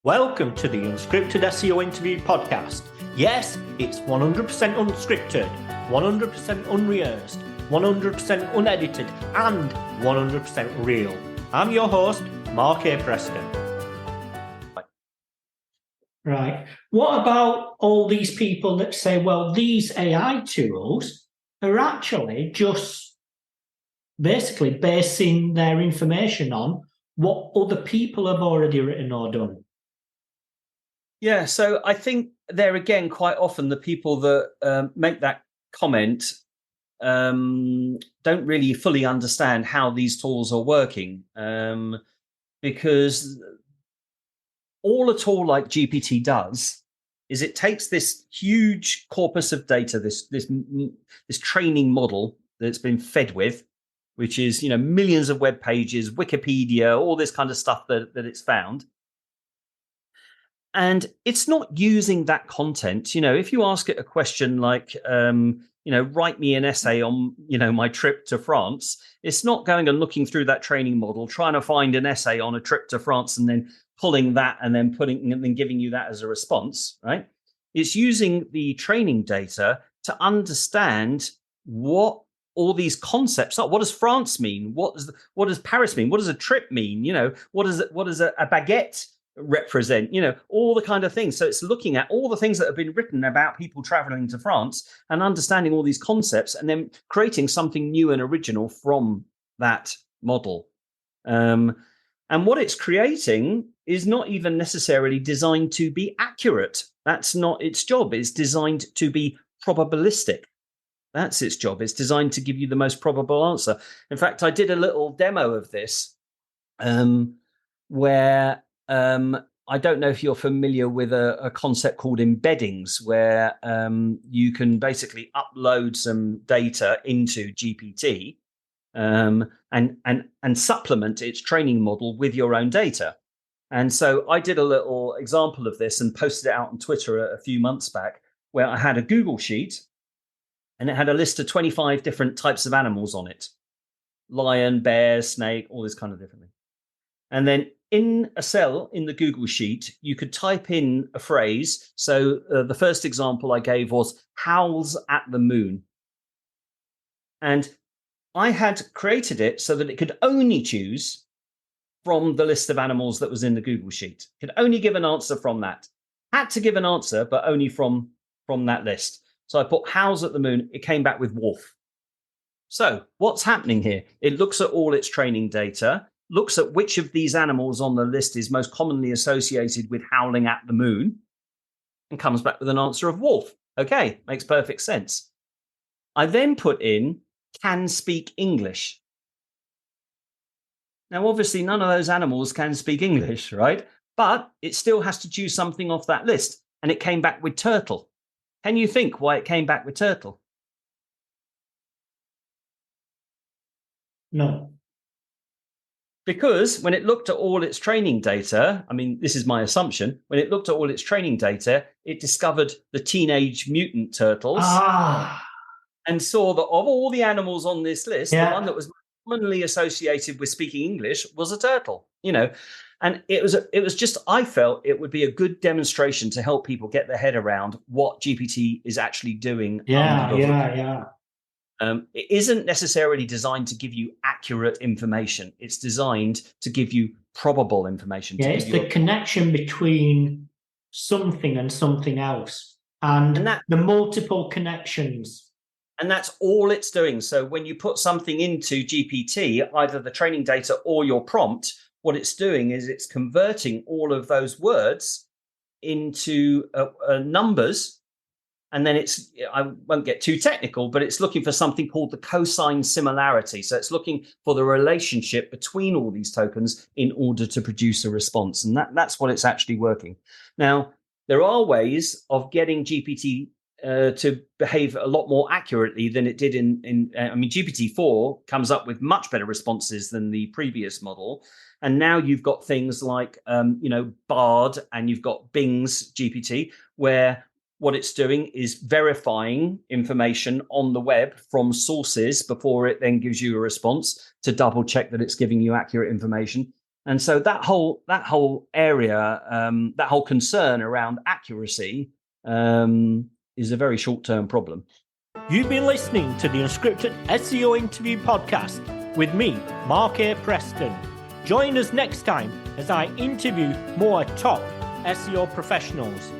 Welcome to the Unscripted SEO Interview Podcast. Yes, it's 100% unscripted, 100% unrehearsed, 100% unedited, and 100% real. I'm your host, Mark A. Preston. Right. What about all these people that say, well, these AI tools are actually just basically basing their information on what other people have already written or done? Yeah, so I think there again, quite often the people that make that comment don't really fully understand how these tools are working, because all a tool like GPT does is it takes this huge corpus of data, this training model that's been fed with, which is millions of web pages, Wikipedia, all this kind of stuff that it's found. And it's not using that content. If you ask it a question like, write me an essay on, my trip to France, it's not going and looking through that training model, trying to find an essay on a trip to France and then pulling that and then giving you that as a response, right? It's using the training data to understand what all these concepts are. What does France mean? What does Paris mean? What does a trip mean? What does a baguette represent, all the kind of things. So it's looking at all the things that have been written about people traveling to France and understanding all these concepts and then creating something new and original from that model. And what it's creating is not even necessarily designed to be accurate. That's not its job. It's designed to be probabilistic. That's its job. It's designed to give you the most probable answer. In fact, I did a little demo of this where I don't know if you're familiar with a concept called embeddings, where you can basically upload some data into GPT and supplement its training model with your own data. And so I did a little example of this and posted it out on Twitter a few months back, where I had a Google sheet and it had a list of 25 different types of animals on it: lion, bear, snake, all this kind of different thing. And then in a cell in the Google sheet, you could type in a phrase. So the first example I gave was howls at the moon. And I had created it so that it could only choose from the list of animals that was in the Google sheet. It could only give an answer from that. Had to give an answer, but only from that list. So I put howls at the moon. It came back with wolf. So what's happening here? It looks at all its training data, looks at which of these animals on the list is most commonly associated with howling at the moon, and comes back with an answer of wolf. Okay, makes perfect sense. I then put in can speak English. Now, obviously, none of those animals can speak English, right? But it still has to choose something off that list. And it came back with turtle. Can you think why it came back with turtle? No. Because when it looked at all its training data, I mean, this is my assumption, when it looked at all its training data, it discovered the teenage mutant turtles and saw that of all the animals on this list, the one that was commonly associated with speaking English was a turtle, And it was just, I felt it would be a good demonstration to help people get their head around what GPT is actually doing. It isn't necessarily designed to give you accurate information. It's designed to give you probable information. Yeah, it's the connection between something and something else, and the multiple connections. And that's all it's doing. So when you put something into GPT, either the training data or your prompt, what it's doing is it's converting all of those words into numbers. And then I won't get too technical, but it's looking for something called the cosine similarity. So it's looking for the relationship between all these tokens in order to produce a response. And that's what it's actually working. Now, there are ways of getting GPT to behave a lot more accurately than it did GPT-4 comes up with much better responses than the previous model. And now you've got things like, Bard, and you've got Bing's GPT, where what it's doing is verifying information on the web from sources before it then gives you a response to double check that it's giving you accurate information. And so that whole area, that whole concern around accuracy is a very short-term problem. You've been listening to the Unscripted SEO Interview Podcast with me, Mark A. Preston. Join us next time as I interview more top SEO professionals.